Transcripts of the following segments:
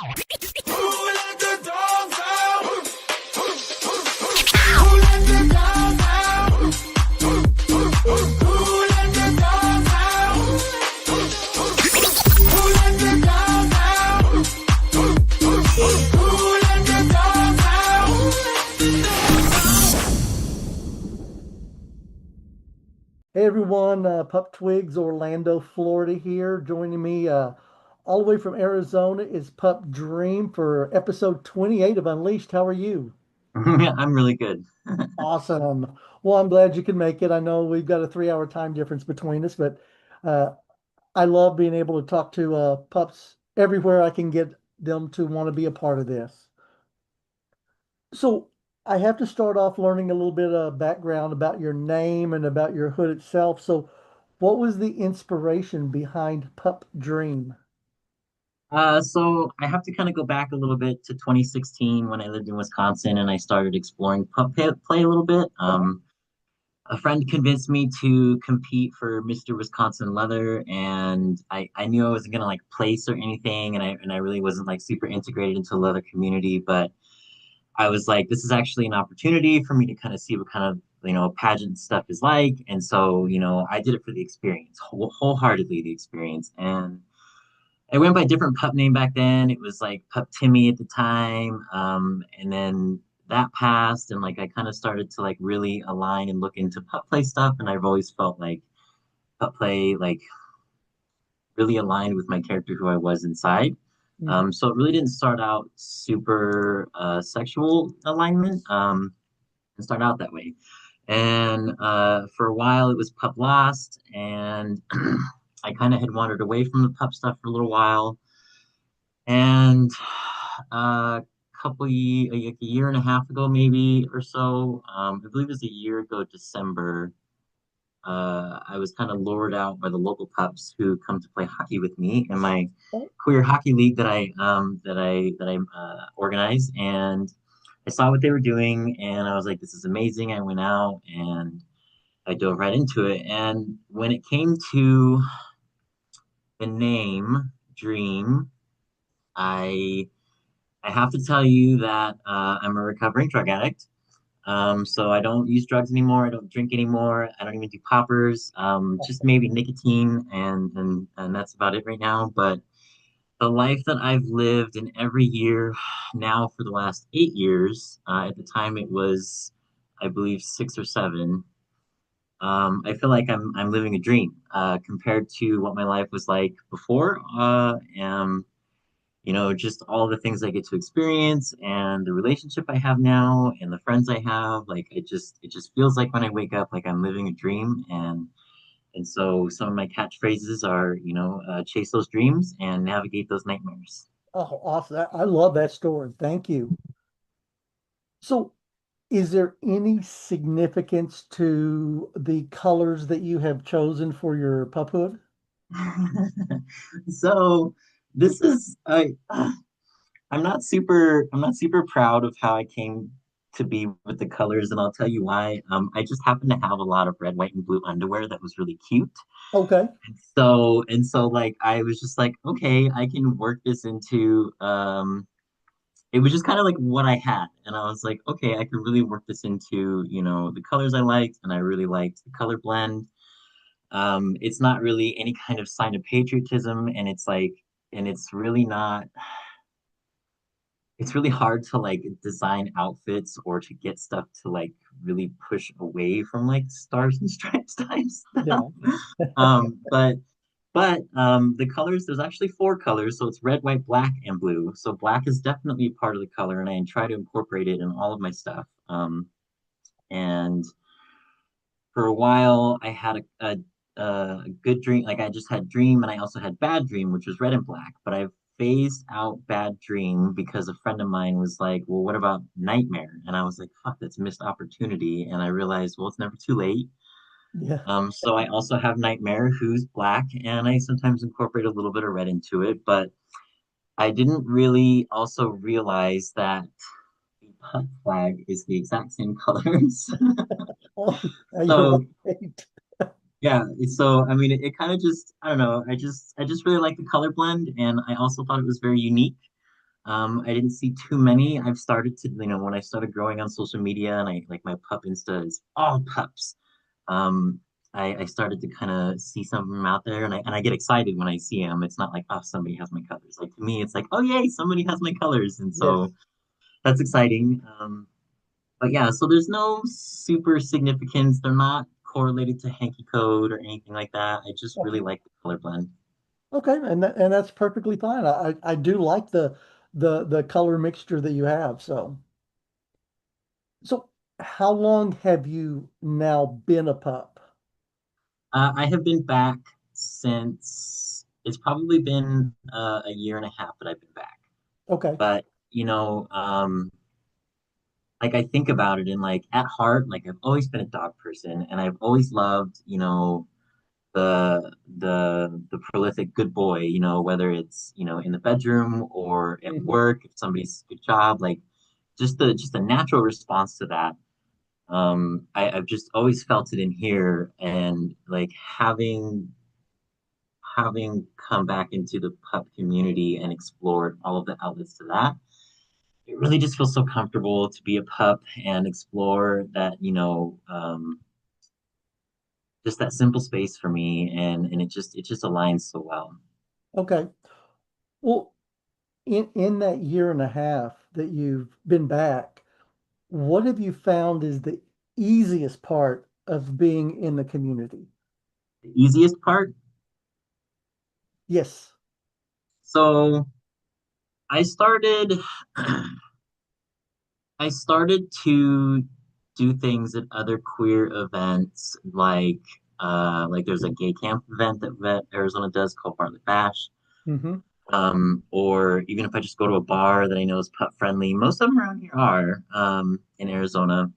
Who let the dogs out? Who let the dogs out? Who let the dogs out? Who let the dogs out? Who let the dogs out? Hey everyone, Pup Twigs, Orlando, Florida here. Joining me all the way from Arizona is Pup Dream for episode 28 of Unleashed. How are you? I'm really good. Awesome. Well, I'm glad you can make it. I know we've got a 3 hour time difference between us, but uh, I love being able to talk to pups everywhere I can get them to want to be a part of this. So I have to start off learning a little bit of background about your name and about your hood itself. So, what was the inspiration behind Pup Dream? So I have to kind of go back a little bit to 2016 when I lived in Wisconsin and I started exploring play a little bit. A friend convinced me to compete for Mr. Wisconsin Leather, and I knew I wasn't gonna like place or anything, and I really wasn't like super integrated into the leather community, but I was like, this is actually an opportunity for me to kind of see what kind of pageant stuff is like, and so I did it for the experience, wholeheartedly the experience, and I went by a different pup name back then. It was like Pup Timmy at the time. And then that passed and like I kind of started to like really align and look into pup play stuff. And I've always felt like pup play like really aligned with my character who I was inside. Mhm. So it really didn't start out super sexual alignment. And start out that way. And for a while it was Pup Lost and I kind of had wandered away from the pup stuff for a little while. And a like a year and a half ago, maybe or so, I believe it was a year ago, December, I was kind of lured out by the local pups who come to play hockey with me in my Oh, queer hockey league that I organize. And I saw what they were doing, and I was like, "This is amazing!" I went out and I dove right into it. And when it came to the name Dream, I I have to tell you that I'm a recovering drug addict. So I don't use drugs anymore. I don't drink anymore. I don't even do poppers. Just maybe nicotine, and that's about it right now. But the life that I've lived in every year now for the last 8 years, at the time it was, I believe, 6 or 7. I feel like I'm living a dream compared to what my life was like before. Just all the things I get to experience and the relationship I have now and the friends I have, like it just feels like when I wake up, like I'm living a dream. And so some of my catchphrases are, chase those dreams and navigate those nightmares. oh, awesome. I love that story. Thank you. So, is there any significance to the colors that you have chosen for your pup hood? So this is I'm not super proud of how I came to be with the colors, and I'll tell you why. I just happen to have a lot of red, white, and blue underwear that was really cute. Okay. So like I was just like, okay, I can work this into it was just kind of like what I had. And I was like, okay, I can really work this into, the colors I liked, and I really liked the color blend. It's not really any kind of sign of patriotism, and it's really not it's really hard to like design outfits or to get stuff to like really push away from like stars and stripes type stuff. Yeah. But the colors, there's actually 4 colors, so it's red, white, black, and blue. So black is definitely a part of the color, and I try to incorporate it in all of my stuff. And for a while, I had a good dream. Like I just had dream, and I also had bad dream, which was red and black. But I've phased out bad dream because a friend of mine was like, "Well, what about nightmare?" And I was like, "Fuck, that's a missed opportunity." And I realized, well, it's never too late. Yeah. So I also have nightmare, who's black, and I sometimes incorporate a little bit of red into it. But I didn't really also realize that the puck flag is the exact same colors. Oh, you're So right. yeah, so I mean, it kind of just I don't know. I just really like the color blend, and I also thought it was very unique. I didn't see too many. I've started to, when I started growing on social media and I like my pup Insta is all pups. Um, I started to kind of see some of them out there and I get excited when I see them. It's not like, oh, somebody has my colors. Like to me, it's like, oh, yay, somebody has my colors. And Yes. so that's exciting. But yeah, so there's no super significance. They're not correlated to hanky code or anything like that. I just really Okay. like the color blend. Okay, and that's perfectly fine. I do like the color mixture that you have. So how long have you now been a pup? I have been back since it's probably been a year and a half that I've been back. Okay. But like I think about it and like at heart, like I've always been a dog person and I've always loved, the prolific good boy, whether it's, in the bedroom or at Hmm. work, if somebody's good job, like just the natural response to that. I've just always felt it in here and like having come back into the pup community and explored all of the outlets to that, it really just feels so comfortable to be a pup and explore that, just that simple space for me and it just aligns so well. Okay. Well, in that year and a half that you've been back, what have you found is the easiest part of being in the community? The easiest part, Yes. so I started I started to do things at other queer events like there's a gay camp event that Arizona does called Bartlett Bash. Hmm. Or even if I just go to a bar that I know is pet friendly, most of them around here are in Arizona.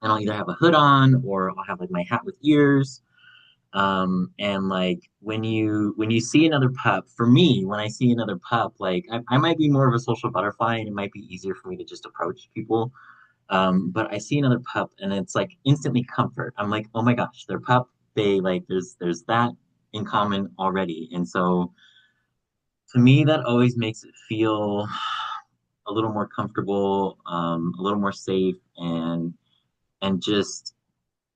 And I'll either have a hood on or I'll have like my hat with ears. And like when you see another pup, for me, when I see another pup, like I might be more of a social butterfly and it might be easier for me to just approach people. But I see another pup and it's like instantly comfort. I'm like, oh my gosh, they're pup. They like there's that in common already. And so to me, that always makes it feel a little more comfortable, a little more safe, and just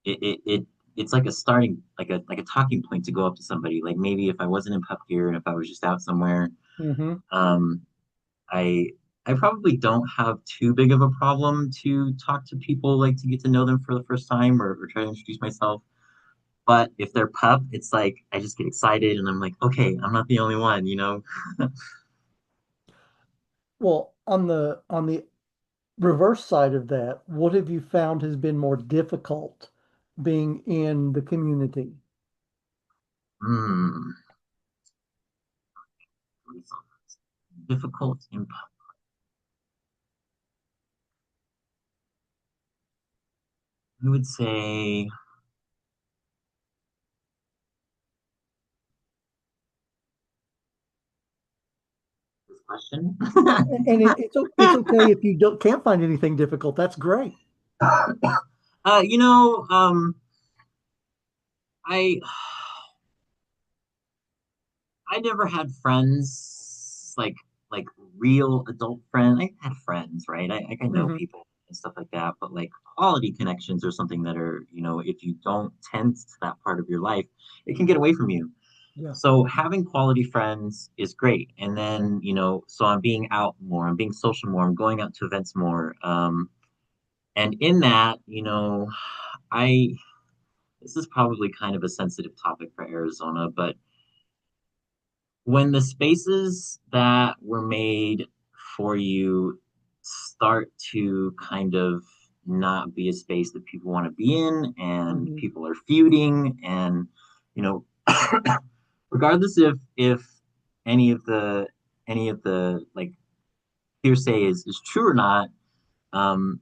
it it's like a starting like a talking point to go up to somebody. Like maybe if I wasn't in pup gear and if I was just out somewhere, Hmm. um, I I probably don't have too big of a problem to talk to people, like to get to know them for the first time or try to introduce myself. But if they're pup, it's like I just get excited and I'm like, okay, I'm not the only one. Well, on the reverse side of that, what have you found has been more difficult being in the community? Hmm, difficult in pup. I would say this question. And it's okay if you can't find anything difficult. That's great. uh, you know, um, I I never had friends like real adult friends. I had friends, right? I know Hmm. people and stuff like that, but like quality connections are something that are, if you don't tend to that part of your life, it can get away from you. Yeah. So having quality friends is great. And then, so I'm being out more, I'm being social more, I'm going out to events more. And in that, I this is probably kind of a sensitive topic for Arizona, but when the spaces that were made for you start to kind of not be a space that people want to be in and Hmm. people are feuding and you know regardless if any of the any of the like hearsay is true or not, um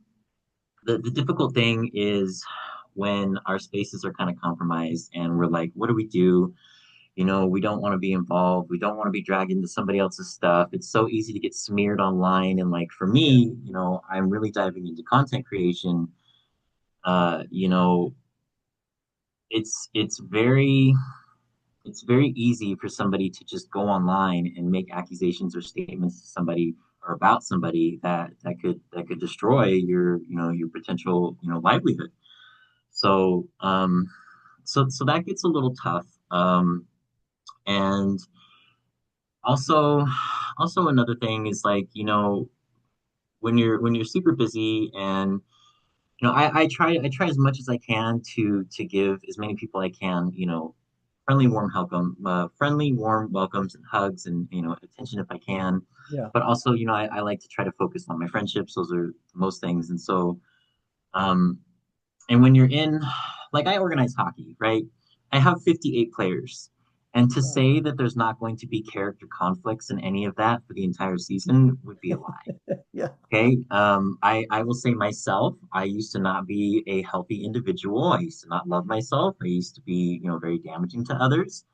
the difficult thing is when our spaces are kind of compromised and we're like, what do we do? We don't want to be involved. We don't want to be dragged into somebody else's stuff. It's so easy to get smeared online. And like for Yeah. me, I'm really diving into content creation. Uh, you know, it's very easy for somebody to just go online and make accusations or statements to somebody or about somebody that could destroy your potential livelihood. So so that gets a little tough. And also also another thing is like, when you're super busy, and I try as much as I can to give as many people I can, friendly, warm welcomes and hugs, and attention if I can. Yeah. But also, I like to try to focus on my friendships. Those are most things. And so, um, and when you're in, like, I organize hockey, right? I have 58 players. And to Wow. say that there's not going to be character conflicts in any of that for the entire season would be a lie. Yeah. Okay. I will say myself, I used to not be a healthy individual. I used to not love myself. I used to be, very damaging to others.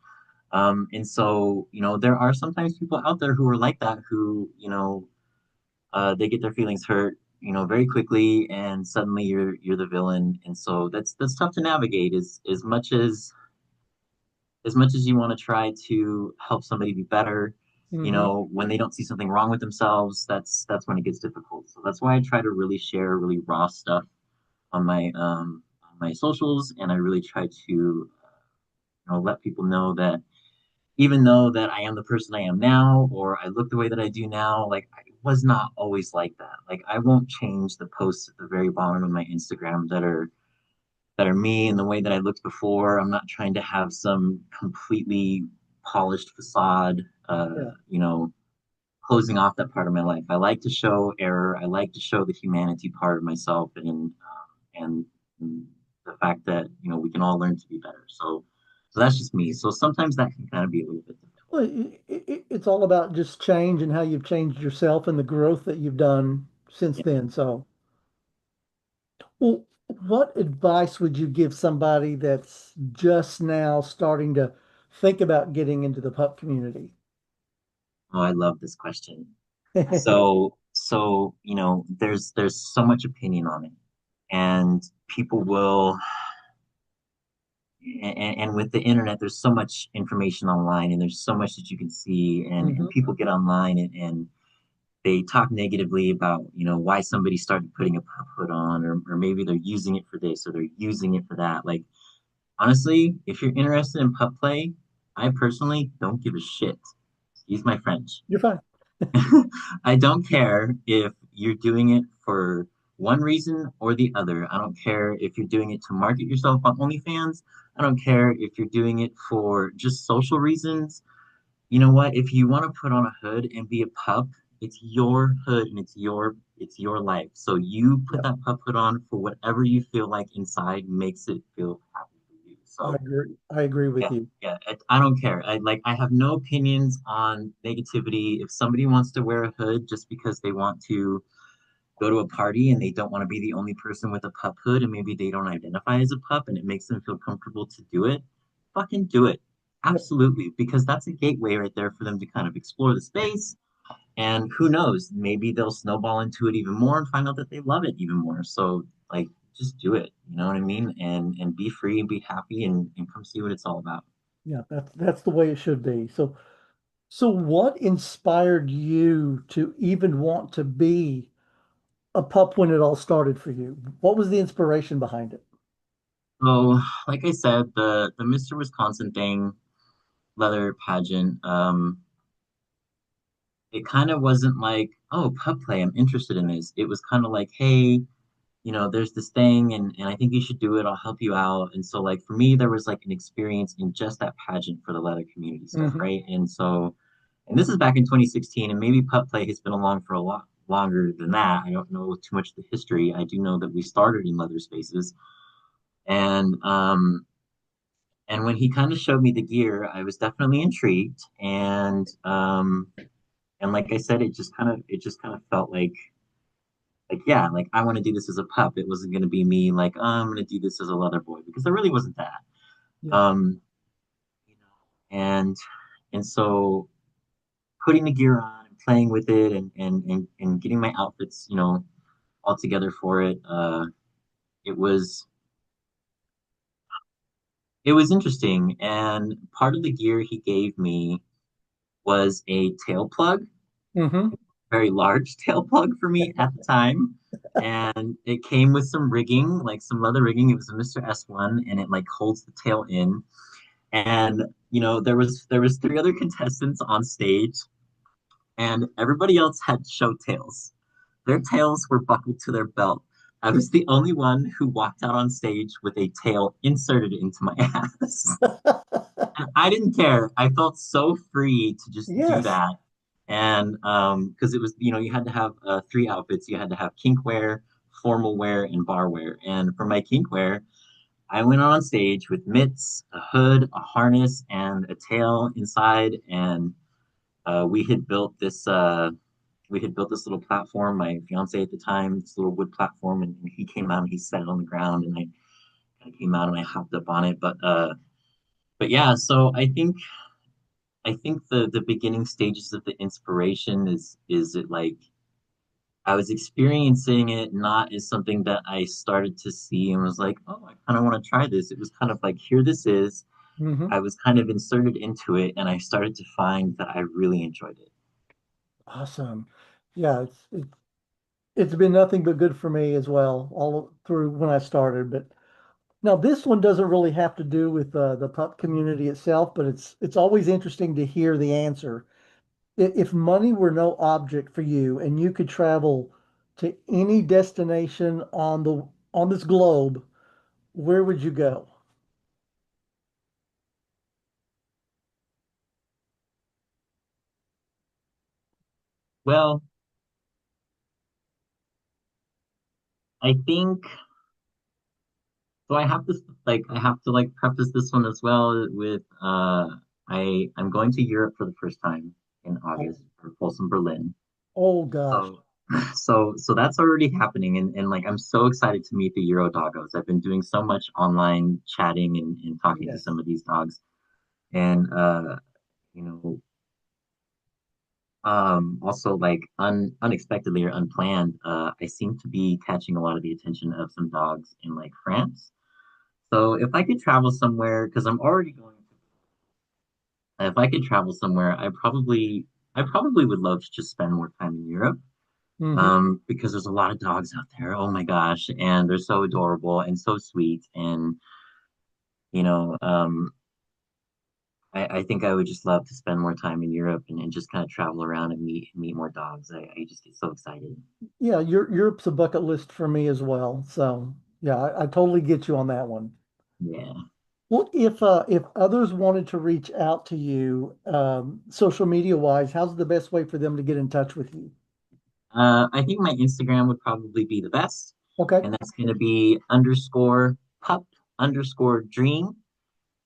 And so, there are sometimes people out there who are like that, who, they get their feelings hurt, very quickly, and suddenly you're the villain. And so that's tough to navigate. As much as you want to try to help somebody be better, Hmm. when they don't see something wrong with themselves, that's when it gets difficult. So that's why I try to really share really raw stuff on my socials, and I really try to let people know that even though that I am the person I am now, or I look the way that I do now, like, I was not always like that. Like, I won't change the posts at the very bottom of my Instagram that are me and the way that I looked before. I'm not trying to have some completely polished facade, Yeah. closing off that part of my life. I like to show error. I like to show the humanity part of myself, and the fact that we can all learn to be better. So that's just me. So sometimes that can kind of be a little bit difficult. Well, it's all about just change and how you've changed yourself and the growth that you've done since Yeah. then. So, well, what advice would you give somebody that's just now starting to think about getting into the pup community? Oh, I love this question. So there's so much opinion on it, and people will, and with the internet, there's so much information online, and there's so much that you can see, and Hmm. people get online, and they talk negatively about why somebody started putting a pup hood on, or maybe they're using it for this or they're using it for that. Like, honestly, if you're interested in pup play, I personally don't give a shit. Excuse my French. You're fine. I don't care if you're doing it for one reason or the other. I don't care if you're doing it to market yourself on OnlyFans. I don't care if you're doing it for just social reasons. You know what? If you want to put on a hood and be a pup, it's your hood and it's your life. So you put Yeah, that pup hood on for whatever you feel like inside makes it feel happy for you. I So agree. I agree with yeah, you. yeah. I don't care. I have no opinions on negativity. If somebody wants to wear a hood just because they want to go to a party and they don't want to be the only person with a pup hood, and maybe they don't identify as a pup and it makes them feel comfortable to do it, fucking do it. Yeah, Absolutely, because that's a gateway right there for them to kind of explore the space. And who knows, maybe they'll snowball into it even more and find out that they love it even more. So, like, just do it. You know what I mean? And be free and be happy, and come see what it's all about. yeah, that's the way it should be. So what inspired you to even want to be a pup when it all started for you? What was the inspiration behind it? So, like I said, the Mr. Wisconsin thing, leather pageant, it kind of wasn't like, oh, pup play, I'm interested in this. It was kind of like, hey, there's this thing, and I think you should do it. I'll help you out. And so, like, for me, there was like an experience in just that pageant for the leather community stuff, Hmm. right? And this is back in 2016, and maybe pup play has been along for a lot longer than that. I don't know too much of the history. I do know that we started in leather spaces, and when he kind of showed me the gear, I was definitely intrigued, and like I said, it just kind of felt like, yeah, like, I want to do this as a pup. It wasn't going to be me like, oh, I'm going to do this as a leather boy, because there really wasn't that. Yeah, Um, and so putting the gear on and playing with it, and getting my outfits, all together for it, it was it was interesting. And part of the gear he gave me was a tail plug. hmm very large tail plug for me at the time. And it came with some rigging, like some leather rigging. It was a Mr. S1 and it like holds the tail in. And there was three other contestants on stage and everybody else had show tails. Their tails were buckled to their belt. I was the only one who walked out on stage with a tail inserted into my ass. And I didn't care. I felt so free to just do Yes. that. And because it was, you had to have three outfits. You had to have kink wear, formal wear, and bar wear. And for my kink wear, I went on stage with mitts, a hood, a harness, and a tail inside. And we had built this little platform. My fiance at the time, this little wood platform, and he came out and he set it on the ground, and I kind of came out and I hopped up on it. But yeah, so I think the beginning stages of the inspiration is it like I was experiencing it not as something that I started to see and was like, oh, I kind of want to try this. It was kind of like, here this is. Hmm. I was kind of inserted into it and I started to find that I really enjoyed it. Awesome. Yeah, it's been nothing but good for me as well, all through when I started. But now this one doesn't really have to do with the pup community itself, but it's always interesting to hear the answer. If money were no object for you and you could travel to any destination on this globe, where would you go? Well, I think so I have to like preface this one as well with I'm going to Europe for the first time in Oh, August for Folsom Berlin. oh gosh. So so that's already happening and like I'm so excited to meet the Euro doggos. I've been doing so much online chatting and talking to Yes. some of these dogs. And you know, also like unexpectedly or unplanned, I seem to be catching a lot of the attention of some dogs in like France. So if I could travel somewhere, because I'm already going to, if I could travel somewhere, I probably would love to just spend more time in Europe. Hmm. Because there's a lot of dogs out there. Oh my gosh, and they're so adorable and so sweet. And you know, I think I would just love to spend more time in Europe and just kind of travel around and meet more dogs. I just get so excited. Yeah, Europe's a bucket list for me as well. So yeah, I totally get you on that one. Yeah. Well, if others wanted to reach out to you, social media wise, how's the best way for them to get in touch with you? I think my Instagram would probably be the best, Okay. and that's going to be underscore pup underscore dream.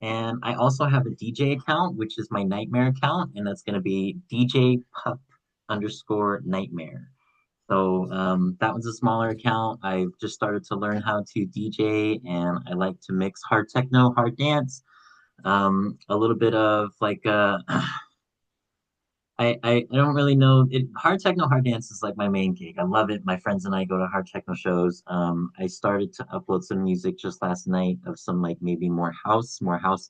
And I also have a DJ account, which is my nightmare account, and that's going to be DJ pup underscore nightmare. So that one's a smaller account. I've just started to learn how to DJ, and I like to mix hard techno, hard dance, a little bit of like I don't really know it. Hard techno, hard dance is like my main gig. I love it. My friends and I go to hard techno shows. I started to upload some music just last night of some like maybe more house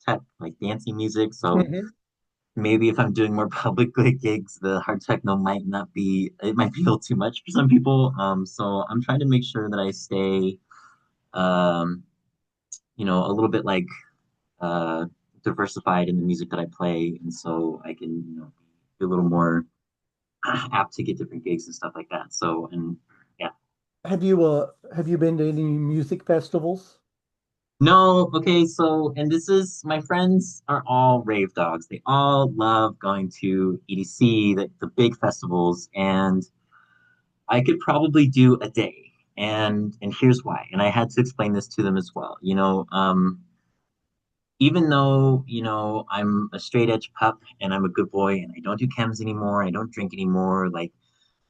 tech, like dancing music. So Hmm. maybe if I'm doing more public gigs, the hard techno might not be. It might be a little too much for some people. So I'm trying to make sure that I stay, um, a little bit like uh diversified in the music that I play, and so I can be a little more apt to get different gigs and stuff like that. So, and yeah. Have you been to any music festivals? No, okay, so, and this is my friends are all rave dogs. They all love going to EDC, the big festivals, and I could probably do a day. And here's why. And I had to explain this to them as well. Even though, I'm a straight edge pup and I'm a good boy and I don't do chems anymore, I don't drink anymore, like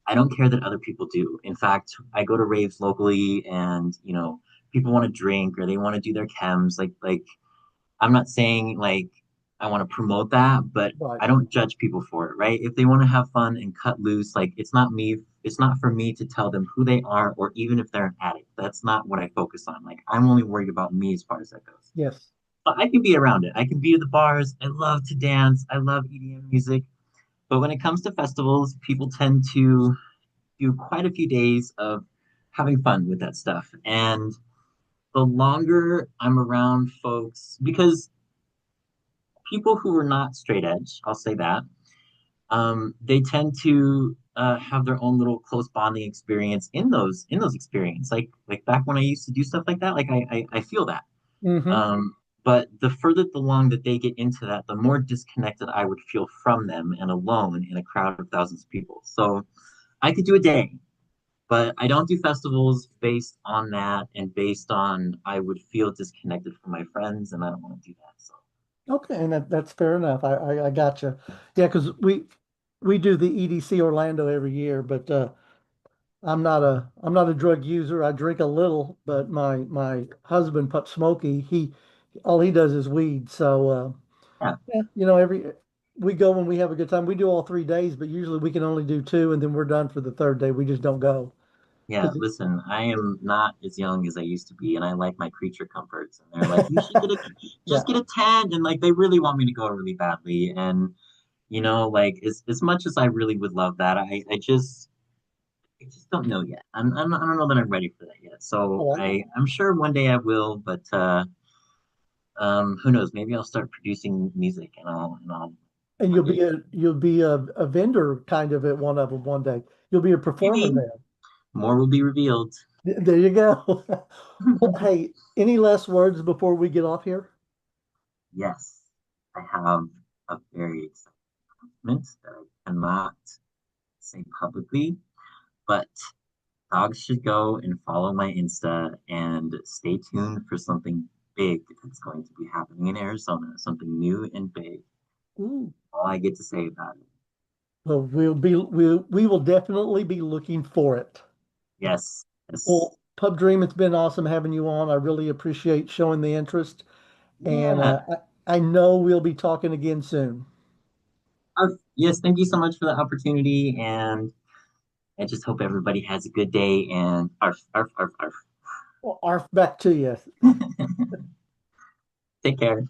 I don't care that other people do. In fact, I go to raves locally and, people want to drink or they want to do their chems. Like I'm not saying like I want to promote that, but Right. I don't judge people for it, right? If they want to have fun and cut loose, like it's not for me to tell them who they are or even if they're an addict. That's not what I focus on. Like I'm only worried about me as far as that goes. Yes. But I can be around it. I can be at the bars. I love to dance. I love EDM music. But when it comes to festivals, people tend to do quite a few days of having fun with that stuff. And the longer I'm around folks, because people who are not straight edge, I'll say that, they tend to have their own little close bonding experience in those experiences. Like back when I used to do stuff like that, like I feel that. Hmm. Um, but the further along that they get into that, the more disconnected I would feel from them and alone in a crowd of thousands of people. So I could do a day, but I don't do festivals based on that and based on I would feel disconnected from my friends, and I don't want to do that. So Okay, and that's fair enough. I gotcha. Yeah, because we do the EDC Orlando every year, but I'm not a drug user. I drink a little, but my husband, Pup Smokey, he all he does is weed. So yeah, yeah, every we go when we have a good time. We do all 3 days, but usually we can only do two, and then we're done for the third day. We just don't go yeah. because Listen, I am not as young as I used to be, and I like my creature comforts. And they're like, you should get a yeah. just get a tent, and like they really want me to go really badly. And like as much as I really would love that, I just don't know yet. I don't know that I'm ready for that yet. So Oh, I'm sure one day I will, but who knows? Maybe I'll start producing music and I'll and one day you'll be a vendor kind of at one of them one day. You'll be a performer maybe there. more will be revealed. There you go. Well, hey, any last words before we get off here? Yes, I have a very exciting announcement that I cannot say publicly, but dogs should go and follow my Insta and stay tuned for something big that's going to be happening in Arizona, something new and big. Ooh. All I get to say about it. Well, we will definitely be looking for it. Yes, yes. Well, Pub Dream, it's been awesome having you on. I really appreciate showing the interest, and Yeah. I know we'll be talking again soon. Yes, thank you so much for the opportunity. And I just hope everybody has a good day and arf, arf, arf, arf. Well, arf back to you. Take care.